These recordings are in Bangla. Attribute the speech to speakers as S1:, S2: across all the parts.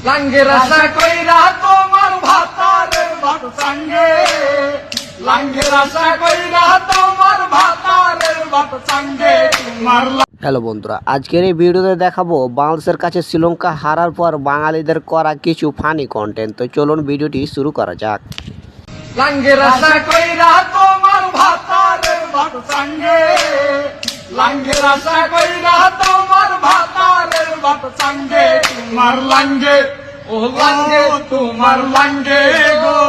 S1: লাঙ্গের আশা কইরা তোমার ভাতারের ভাত সঙ্গে, লাঙ্গের আশা কইরা তোমার ভাতারের ভাত সঙ্গে তোমার।
S2: হ্যালো বন্ধুরা, আজকের এই ভিডিওতে দেখাবো বাংলাদেশের কাছে শ্রীলঙ্কা হারার পর বাঙালিদের করা কিছু ফানি কন্টেন্ট। তো চলুন ভিডিওটি শুরু করা যাক।
S1: লাঙ্গের আশা কইরা তোমার ভাতারের ভাত সঙ্গে, লাঙ্গের আশা কইরা তোমার ভাতারের ভাত সঙ্গে তোমার। লাঙ্গে ও লাঙ্গে তোমার লাঙ্গে গো,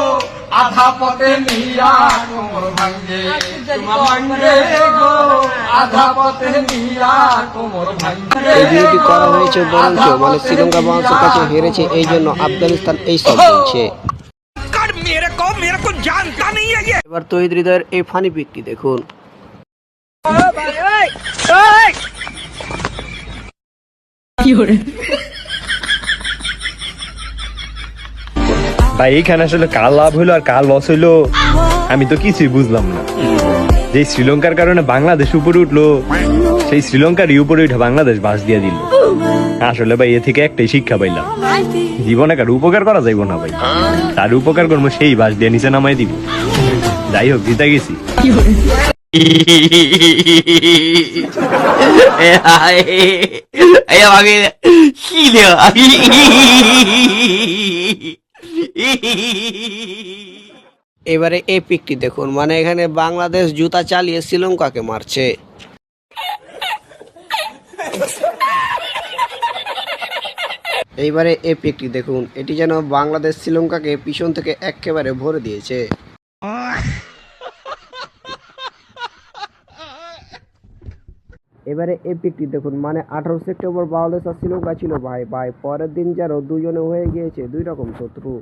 S1: আধা পথে নিয়া কোমর ভাঙ্গে, তোমার লাঙ্গে গো আধা পথে নিয়া কোমর ভাঙ্গে।
S2: এই ভিডিওটি করা হয়েছে বরঞ্চ মানে শ্রীলঙ্কা বাংলাদেশের কাছে হেরেছে, এই জন্য আফগানিস্তান এই সব বলছে। এবার তহিদ হৃদয়ের এই ফানি পিকটি দেখুন।
S3: ভাই এইখানে আসলে কার লাভ হইলো আর কার লস হইলো আমি তো কিছুই বুঝলাম না। যে শ্রীলঙ্কার কারণে বাংলাদেশ উপরে উঠলো, সেই শ্রীলঙ্কার উপরে উঠে বাংলাদেশ বাস দিয়ে দিল। আসলে ভাই এ থেকে একটাই শিক্ষা পাইলাম, জীবনে কার উপকার করা যাইব না ভাই, তার উপকার করবো সেই বাস দিয়ে নিচে নামাই দিব। যাই হোক, জিতে গেছি।
S2: এবারে এই পিকটি দেখুন, মানে এখানে বাংলাদেশ জুতা চালিয়ে শ্রীলঙ্কাকে মারছে। এইবারে এই পিকটি দেখুন, এটি যেন বাংলাদেশ শ্রীলঙ্কাকে পিছন থেকে একেবারে ভরে দিয়েছে। এবারে এই পিকটি দেখুন, মানে 18 সেপ্টেম্বর বাংলাদেশ আর শ্রীলঙ্কা ছিল ভাই ভাই, পরের দিন যেন দুজনে হয়ে গিয়েছে দুই রকম শত্রু।